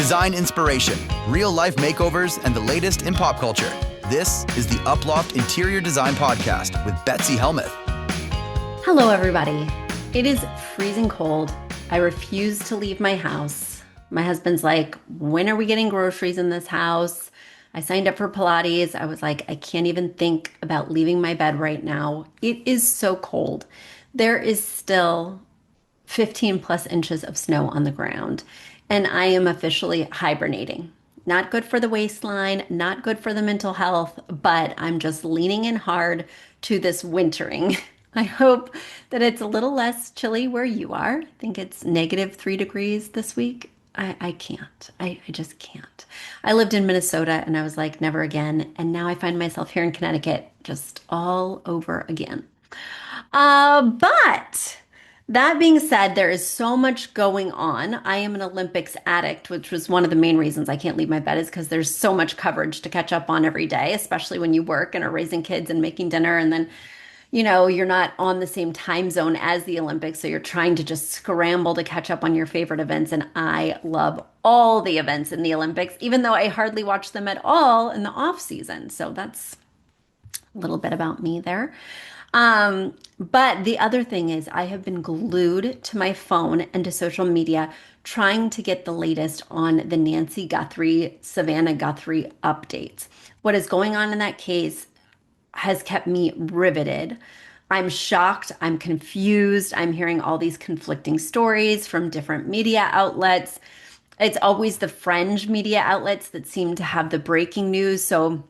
Design inspiration, real-life makeovers, and the latest in pop culture. This is the Uploft Interior Design Podcast with Betsy Helmuth. Hello, everybody. It is freezing cold. I refuse to leave my house. My husband's like, when are we getting groceries in this house? I signed up for Pilates. I was like, I can't even think about leaving my bed right now. It is so cold. There is still 15 plus inches of snow on the ground, and I am officially hibernating. Not good for the waistline, not good for the mental health, but I'm just leaning in hard to this wintering. I hope that it's a little less chilly where you are. I think it's -3 degrees this week. I can't. I just can't. I lived in Minnesota and I was like, never again. And now I find myself here in Connecticut just all over again. But that being said, there is so much going on. I am an Olympics addict, which was one of the main reasons I can't leave my bed, is because there's so much coverage to catch up on every day, especially when you work and are raising kids and making dinner, and then you're not on the same time zone as the Olympics, so you're trying to just scramble to catch up on your favorite events. And I love all the events in the Olympics, even though I hardly watch them at all in the off season. So that's a little bit about me there. But the other thing is I have been glued to my phone and to social media trying to get the latest on the Nancy Guthrie, Savannah Guthrie updates. What is going on in that case has kept me riveted. I'm shocked. I'm confused. I'm hearing all these conflicting stories from different media outlets. It's always the fringe media outlets that seem to have the breaking news. So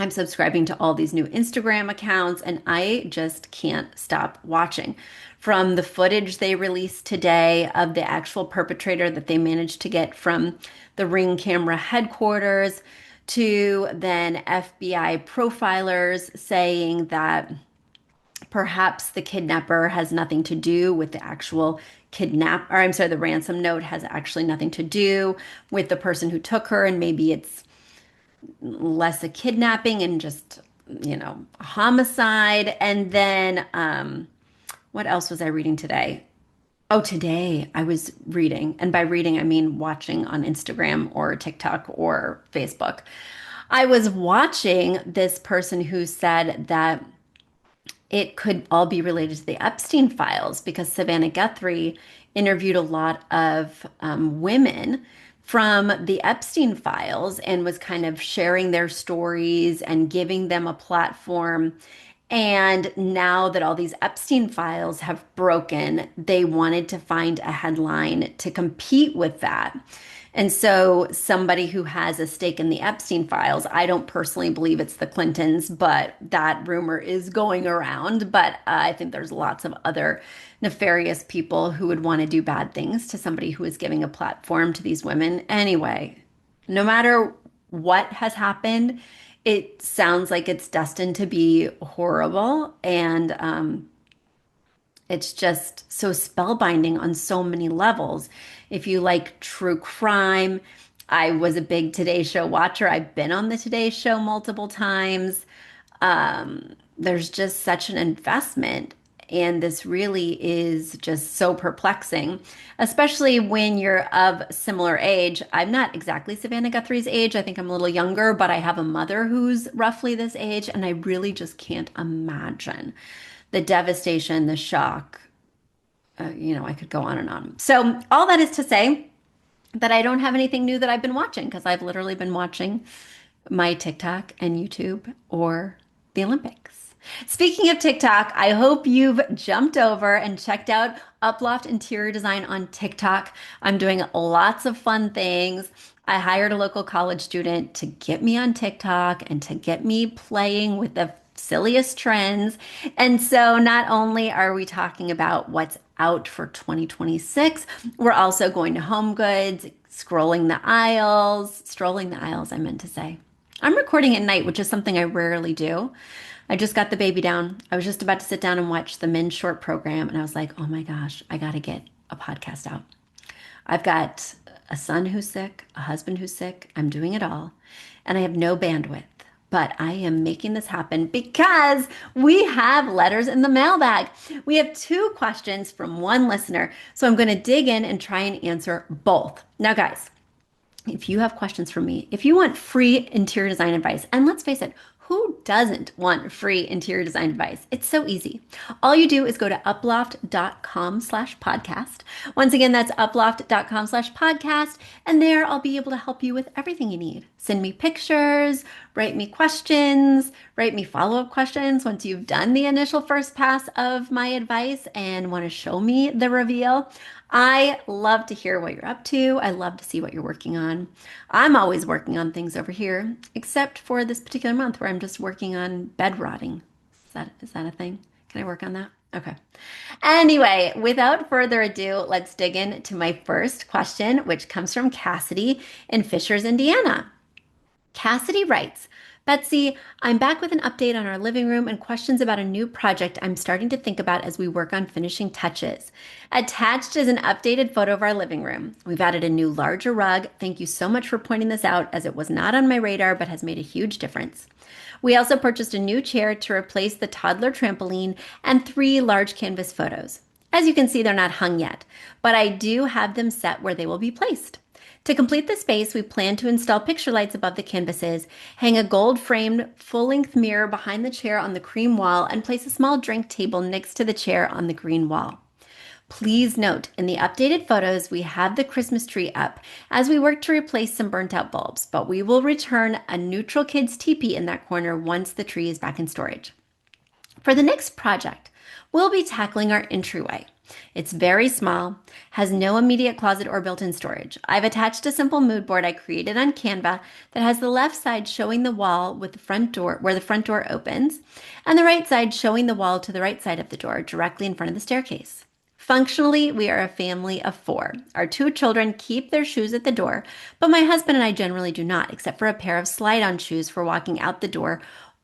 I'm subscribing to all these new Instagram accounts, and I just can't stop watching. From the footage they released today of the actual perpetrator that they managed to get from the Ring camera headquarters, to then FBI profilers saying that perhaps the kidnapper has nothing to do with the actual the ransom note has actually nothing to do with the person who took her, and maybe it's less a kidnapping and just, a homicide. And then what else was I reading today? Oh, today I was reading, and by reading, I mean watching on Instagram or TikTok or Facebook. I was watching this person who said that it could all be related to the Epstein files, because Savannah Guthrie interviewed a lot of women from the Epstein files and was kind of sharing their stories and giving them a platform. And now that all these Epstein files have broken, they wanted to find a headline to compete with that. And so somebody who has a stake in the Epstein files, I don't personally believe it's the Clintons, but that rumor is going around. But I think there's lots of other nefarious people who would want to do bad things to somebody who is giving a platform to these women. Anyway, no matter what has happened, it sounds like it's destined to be horrible, and it's just so spellbinding on so many levels. If you like true crime, I was a big Today Show watcher. I've been on the Today Show multiple times. There's just such an investment, and this really is just so perplexing, especially when you're of similar age. I'm not exactly Savannah Guthrie's age. I think I'm a little younger, but I have a mother who's roughly this age, and I really just can't imagine the devastation, the shock. I could go on and on. So all that is to say that I don't have anything new that I've been watching, because I've literally been watching my TikTok and YouTube or the Olympics. Speaking of TikTok, I hope you've jumped over and checked out Uploft Interior Design on TikTok. I'm doing lots of fun things. I hired a local college student to get me on TikTok and to get me playing with the silliest trends. And so not only are we talking about what's out for 2026, we're also going to Home Goods, strolling the aisles, I meant to say. I'm recording at night, which is something I rarely do. I just got the baby down. I was just about to sit down and watch the men's short program, and I was like, oh my gosh, I got to get a podcast out. I've got a son who's sick, a husband who's sick. I'm doing it all, and I have no bandwidth. But I am making this happen because we have letters in the mailbag. We have 2 questions from one listener, so I'm going to dig in and try and answer both. Now, guys, if you have questions for me, if you want free interior design advice, and let's face it, who doesn't want free interior design advice? It's so easy. All you do is go to uploft.com/podcast. Once again, that's uploft.com/podcast. And there I'll be able to help you with everything you need. Send me pictures, write me questions, write me follow-up questions once you've done the initial first pass of my advice and want to show me the reveal. I love to hear what you're up to. I love to see what you're working on. I'm always working on things over here, except for this particular month where I'm just working on bed rotting. Is that a thing? Can I work on that? Okay. Anyway, without further ado, let's dig into my first question, which comes from Kassidi in Fishers, Indiana. Kassidi writes, Betsy, I'm back with an update on our living room and questions about a new project I'm starting to think about as we work on finishing touches. Attached is an updated photo of our living room. We've added a new larger rug. Thank you so much for pointing this out as it was not on my radar but has made a huge difference. We also purchased a new chair to replace the toddler trampoline and 3 large canvas photos. As you can see, they're not hung yet, but I do have them set where they will be placed. To complete the space, we plan to install picture lights above the canvases, hang a gold-framed full-length mirror behind the chair on the cream wall, and place a small drink table next to the chair on the green wall. Please note, in the updated photos, we have the Christmas tree up as we work to replace some burnt-out bulbs, but we will return a neutral kids teepee in that corner once the tree is back in storage. For the next project, we'll be tackling our entryway. It's very small, has no immediate closet or built-in storage. I've attached a simple mood board I created on Canva that has the left side showing the wall with the front door where the front door opens, and the right side showing the wall to the right side of the door directly in front of the staircase. Functionally, we are a family of 4. Our 2 children keep their shoes at the door, but my husband and I generally do not, except for a pair of slide-on shoes for walking out the door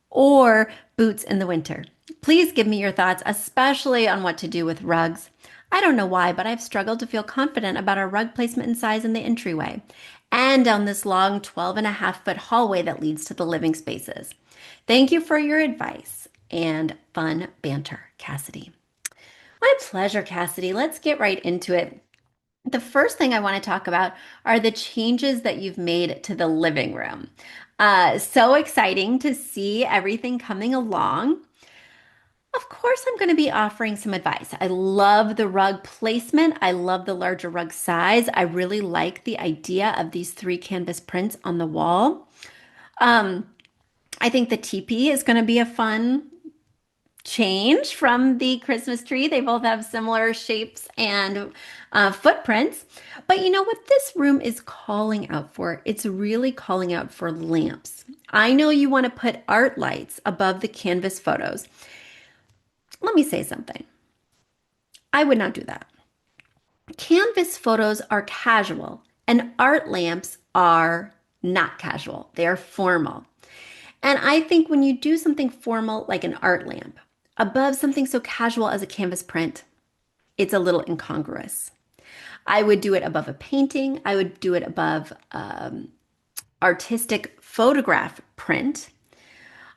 or boots in the winter. Please give me your thoughts, especially on what to do with rugs. I don't know why, but I've struggled to feel confident about our rug placement and size in the entryway and down this long 12.5-foot hallway that leads to the living spaces. Thank you for your advice and fun banter, Kassidi. My pleasure, Kassidi. Let's get right into it. The first thing I want to talk about are the changes that you've made to the living room. So exciting to see everything coming along. Of course, I'm going to be offering some advice. I love the rug placement. I love the larger rug size. I really like the idea of these 3 canvas prints on the wall. I think the teepee is going to be a fun change from the Christmas tree. They both have similar shapes and footprints. But you know what this room is calling out for? It's really calling out for lamps. I know you want to put art lights above the canvas photos. Let me say something. I would not do that. Canvas photos are casual and art lamps are not casual. They are formal. And I think when you do something formal like an art lamp above something so casual as a canvas print, it's a little incongruous. I would do it above a painting. I would do it above artistic photograph print.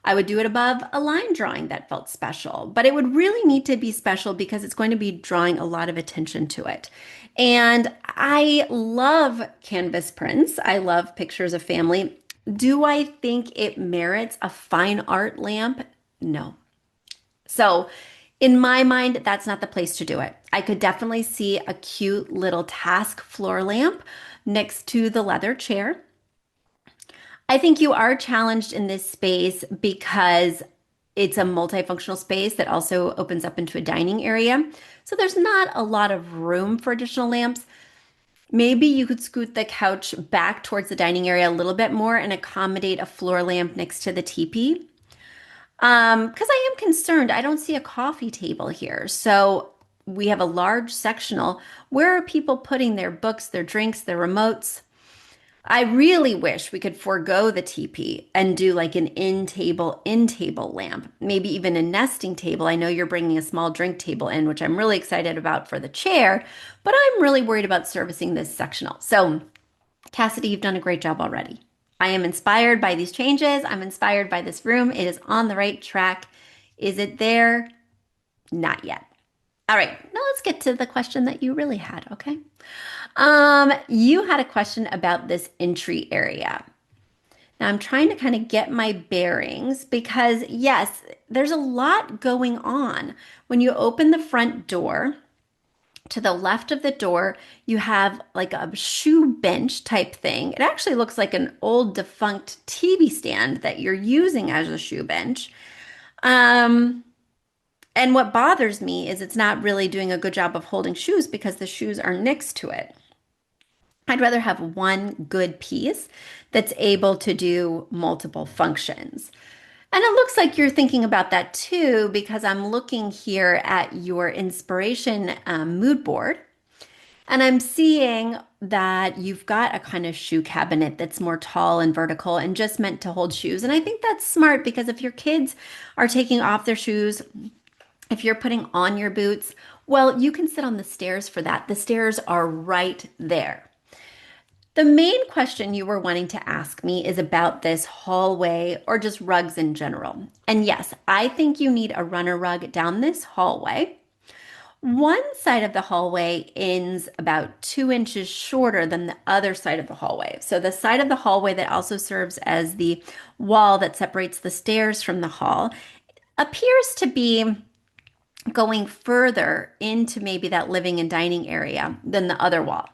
I would do it above a line drawing that felt special, but it would really need to be special because it's going to be drawing a lot of attention to it. And I love canvas prints. I love pictures of family. Do I think it merits a fine art lamp? No. So in my mind, that's not the place to do it. I could definitely see a cute little task floor lamp next to the leather chair. I think you are challenged in this space because it's a multifunctional space that also opens up into a dining area. So there's not a lot of room for additional lamps. Maybe you could scoot the couch back towards the dining area a little bit more and accommodate a floor lamp next to the teepee. Because I am concerned, I don't see a coffee table here. So we have a large sectional. Where are people putting their books, their drinks, their remotes? I really wish we could forego the teepee and do like an in-table lamp, maybe even a nesting table. I know you're bringing a small drink table in, which I'm really excited about for the chair, but I'm really worried about servicing this sectional. So, Kassidi, you've done a great job already. I am inspired by these changes. I'm inspired by this room. It is on the right track. Is it there? Not yet. All right, now let's get to the question that you really had, okay? You had a question about this entry area. Now I'm trying to kind of get my bearings because yes, there's a lot going on. When you open the front door, to the left of the door, you have like a shoe bench type thing. It actually looks like an old defunct TV stand that you're using as a shoe bench. Um, and what bothers me is it's not really doing a good job of holding shoes because the shoes are next to it. I'd rather have one good piece that's able to do multiple functions. And it looks like you're thinking about that too, because I'm looking here at your inspiration mood board, and I'm seeing that you've got a kind of shoe cabinet that's more tall and vertical and just meant to hold shoes. And I think that's smart because if your kids are taking off their shoes, if you're putting on your boots, well, you can sit on the stairs for that. The stairs are right there. The main question you were wanting to ask me is about this hallway or just rugs in general. And yes, I think you need a runner rug down this hallway. One side of the hallway ends about 2 inches shorter than the other side of the hallway. So the side of the hallway that also serves as the wall that separates the stairs from the hall appears to be going further into maybe that living and dining area than the other wall.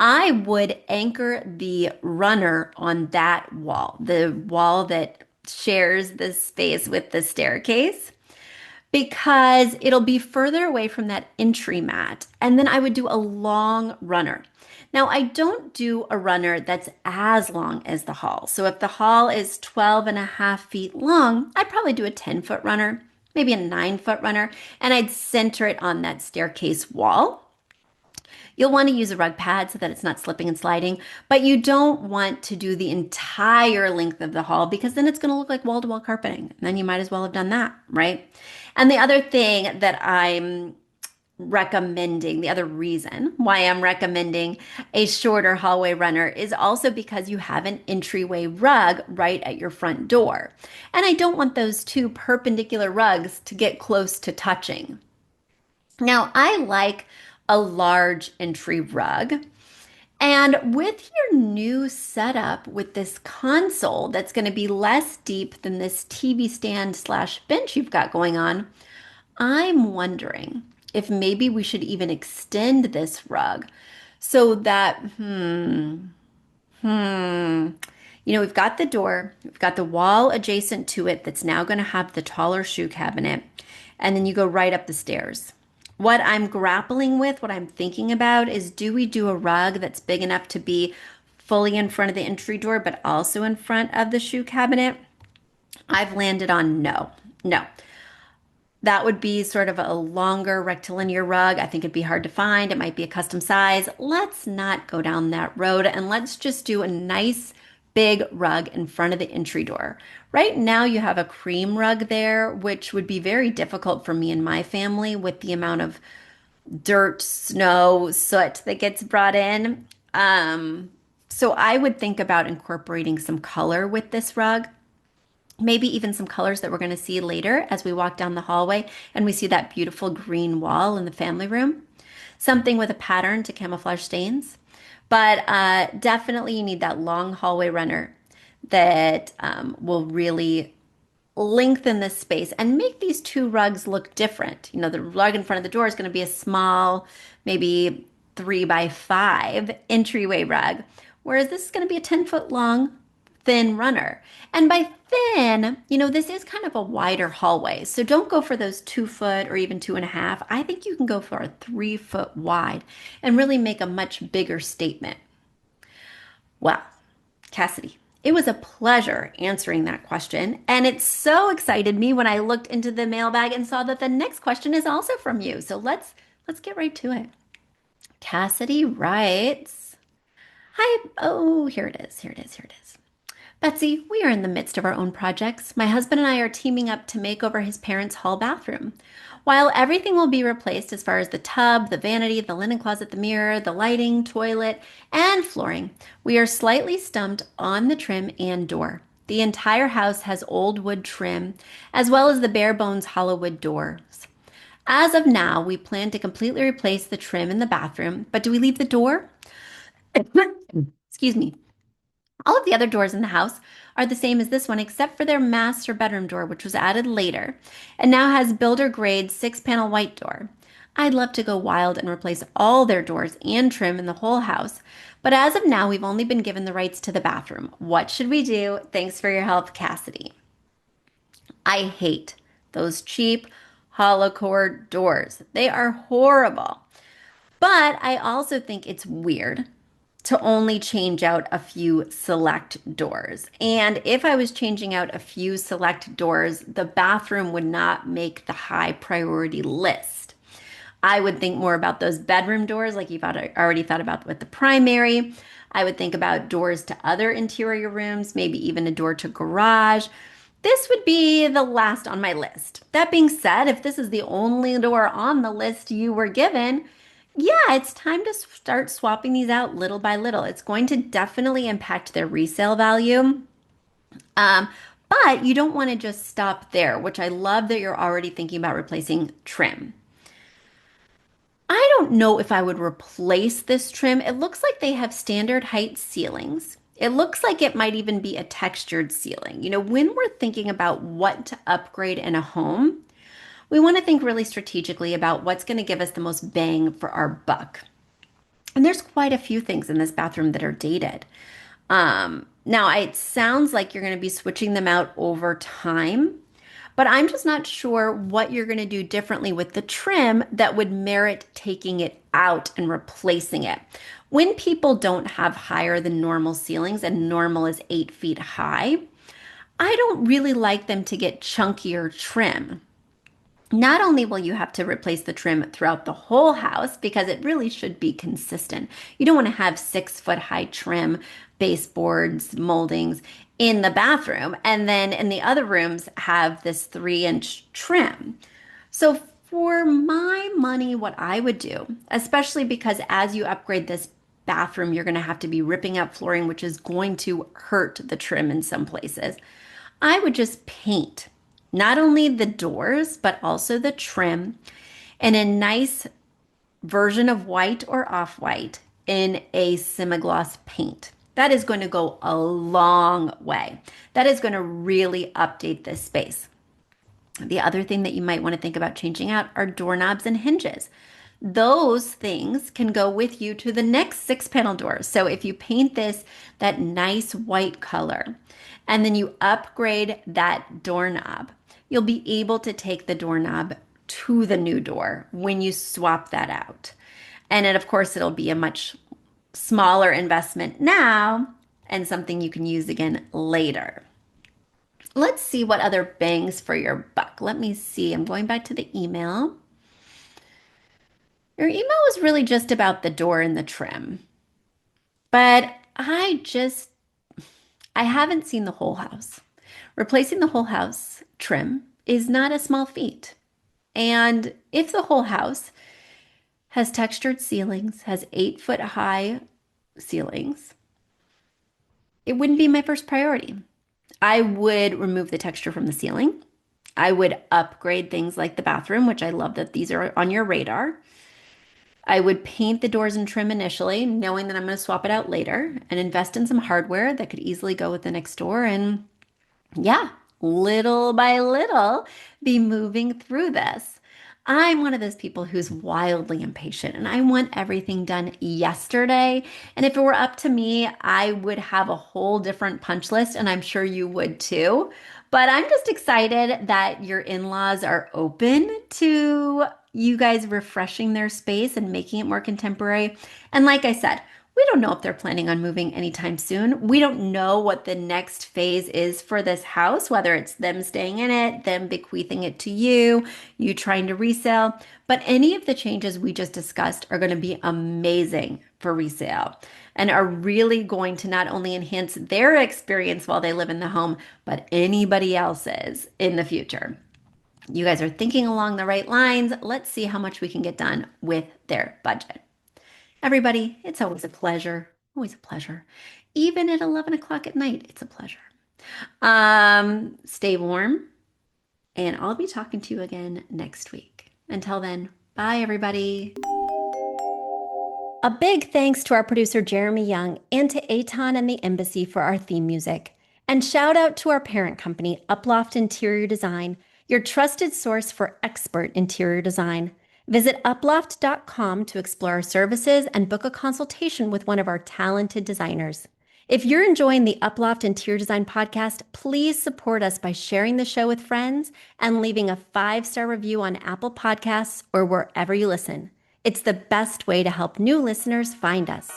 I would anchor the runner on that wall, the wall that shares the space with the staircase, because it'll be further away from that entry mat. And then I would do a long runner. Now, I don't do a runner that's as long as the hall. So if the hall is 12.5 feet long, I'd probably do a 10-foot runner, maybe a 9-foot runner, and I'd center it on that staircase wall. You'll want to use a rug pad so that it's not slipping and sliding, but you don't want to do the entire length of the hall because then it's going to look like wall-to-wall carpeting. And then you might as well have done that, right? And the other thing that I'm recommending, the other reason why I'm recommending a shorter hallway runner is also because you have an entryway rug right at your front door. And I don't want those two perpendicular rugs to get close to touching. Now, I like a large entry rug. And with your new setup with this console that's going to be less deep than this TV stand slash bench you've got going on, I'm wondering if maybe we should even extend this rug so that, we've got the door, we've got the wall adjacent to it that's now going to have the taller shoe cabinet, and then you go right up the stairs. What I'm grappling with, what I'm thinking about is do we do a rug that's big enough to be fully in front of the entry door, but also in front of the shoe cabinet? I've landed on no. No. That would be sort of a longer rectilinear rug. I think it'd be hard to find. It might be a custom size. Let's not go down that road and let's just do a nice big rug in front of the entry door. Right now you have a cream rug there, which would be very difficult for me and my family with the amount of dirt, snow, soot that gets brought in. So I would think about incorporating some color with this rug. Maybe even some colors that we're going to see later as we walk down the hallway and we see that beautiful green wall in the family room. Something with a pattern to camouflage stains. But definitely you need that long hallway runner that will really lengthen this space and make these two rugs look different. You know, the rug in front of the door is going to be a small, maybe 3x5 entryway rug, whereas this is going to be a 10-foot long, thin runner. And by thin, this is kind of a wider hallway. So don't go for those 2 foot or even 2.5. I think you can go for a 3 foot wide and really make a much bigger statement. Well, Kassidi, it was a pleasure answering that question. And it so excited me when I looked into the mailbag and saw that the next question is also from you. So let's get right to it. Kassidi writes, hi, oh, here it is. Betsy, we are in the midst of our own projects. My husband and I are teaming up to make over his parents' hall bathroom. While everything will be replaced as far as the tub, the vanity, the linen closet, the mirror, the lighting, toilet, and flooring, we are slightly stumped on the trim and door. The entire house has old wood trim, as well as the bare bones hollow wood doors. As of now, we plan to completely replace the trim in the bathroom, but do we leave the door? Excuse me. All of the other doors in the house are the same as this one, except for their master bedroom door, which was added later and now has builder grade 6 panel white door. I'd love to go wild and replace all their doors and trim in the whole house, but as of now, we've only been given the rights to the bathroom. What should we do? Thanks for your help, Kassidi. I hate those cheap hollow core doors. They are horrible. But I also think it's weird to only change out a few select doors. And if I was changing out a few select doors, the bathroom would not make the high priority list. I would think more about those bedroom doors, like you've already thought about with the primary. I would think about doors to other interior rooms, maybe even a door to garage. This would be the last on my list. That being said, if this is the only door on the list you were given, yeah, it's time to start swapping these out little by little. It's going to definitely impact their resale value. Um, but you don't want to just stop there, which I love that you're already thinking about replacing trim. I don't know if I would replace this trim. It looks like they have standard height ceilings. It looks like it might even be a textured ceiling. When we're thinking about what to upgrade in a home, we want to think really strategically about what's going to give us the most bang for our buck. And there's quite a few things in this bathroom that are dated. Now, it sounds like you're going to be switching them out over time, but I'm just not sure what you're going to do differently with the trim that would merit taking it out and replacing it. When people don't have higher than normal ceilings, and normal is 8 feet high, I don't really like them to get chunkier trim. Not only will you have to replace the trim throughout the whole house because it really should be consistent. You don't want to have 6 foot high trim, baseboards, moldings in the bathroom, and then in the other rooms have this 3 inch trim. So for my money, what I would do, especially because as you upgrade this bathroom, you're going to have to be ripping out flooring, which is going to hurt the trim in some places. I would just paint not only the doors, but also the trim in a nice version of white or off-white in a semi-gloss paint. That is going to go a long way. That is going to really update this space. The other thing that you might want to think about changing out are doorknobs and hinges. Those things can go with you to the next 6 panel doors. So if you paint this that nice white color and then you upgrade that doorknob, you'll be able to take the doorknob to the new door when you swap that out. And of course, it'll be a much smaller investment now and something you can use again later. Let's see what other bangs for your buck. Let me see. I'm going back to the email. Your email was really just about the door and the trim. But I haven't seen the whole house. Replacing the whole house trim is not a small feat. And if the whole house has textured ceilings, has 8 foot high ceilings, it wouldn't be my first priority. I would remove the texture from the ceiling. I would upgrade things like the bathroom, which I love that these are on your radar. I would paint the doors and trim initially, knowing that I'm going to swap it out later and invest in some hardware that could easily go with the next door. And yeah, little by little, be moving through this. I'm one of those people who's wildly impatient and I want everything done yesterday. And if it were up to me, I would have a whole different punch list, and I'm sure you would too. But I'm just excited that your in-laws are open to you guys refreshing their space and making it more contemporary. And like I said, we don't know if they're planning on moving anytime soon. We don't know what the next phase is for this house, whether it's them staying in it, them bequeathing it to you, you trying to resell. But any of the changes we just discussed are going to be amazing for resale and are really going to not only enhance their experience while they live in the home, but anybody else's in the future. You guys are thinking along the right lines. Let's see how much we can get done with their budget. Everybody, it's always a pleasure. Always a pleasure. Even at 11 o'clock at night, it's a pleasure. Stay warm, and I'll be talking to you again next week. Until then, bye everybody. A big thanks to our producer Jeremy Young and to Aton and the Embassy for our theme music. And shout out to our parent company, Uploft Interior Design, your trusted source for expert interior design. Visit uploft.com to explore our services and book a consultation with one of our talented designers. If you're enjoying the Uploft Interior Design podcast, please support us by sharing the show with friends and leaving a 5-star review on Apple Podcasts or wherever you listen. It's the best way to help new listeners find us.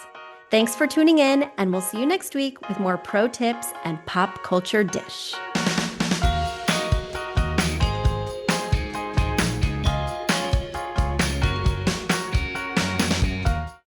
Thanks for tuning in, and we'll see you next week with more pro tips and pop culture dish.